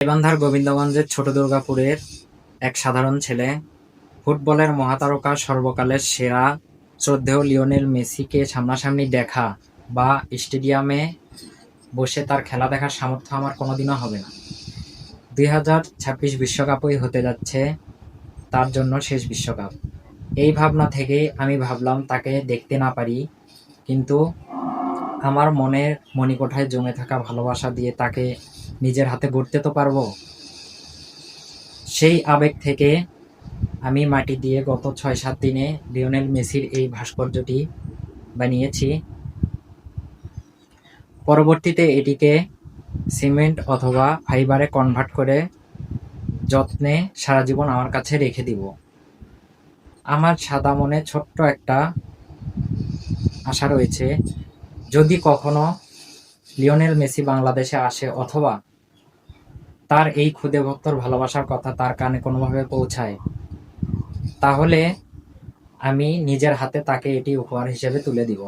গাইবান্ধার গোবিন্দগঞ্জের ছোট দুর্গাপুরের এক সাধারণ ছেলে ফুটবলের মহাতারকা সর্বকালের সেরা শ্রদ্ধেয় লিওনেল মেসিকে সামনাসামনি দেখা বা স্টেডিয়ামে বসে তার খেলা দেখার সামর্থ্য আমার কোনোদিনও হবে না। 2026 বিশ্বকাপই হতে যাচ্ছে তার জন্য শেষ বিশ্বকাপ। এই ভাবনা থেকেই আমি ভাবলাম তাকে দেখতে না পারি, কিন্তু আমার মনের মণিকোঠায় জমে থাকা ভালোবাসা দিয়ে তাকে নিজের হাতে গড়তে তো পারবো। সেই আবেগ থেকে আমি মাটি দিয়ে গত 6-7 দিনে লিওনেল মেসির এই ভাস্কর্যটি বানিয়েছি। পরবর্তীতে এটিকে সিমেন্ট অথবা ফাইবারে কনভার্ট করে যত্নে সারা জীবন আমার কাছে রেখে দিব। আমার সাদা মনে ছোট্ট একটা আশা রয়েছে, যদি কখনো লিওনেল মেসি বাংলাদেশে আসে অথবা তার এই খুদে ভক্তর ভালোবাসার কথা তার কানে কোনোভাবে পৌঁছায়, তাহলে আমি নিজের হাতে তাকে এটি উপহার হিসেবে তুলে দিব।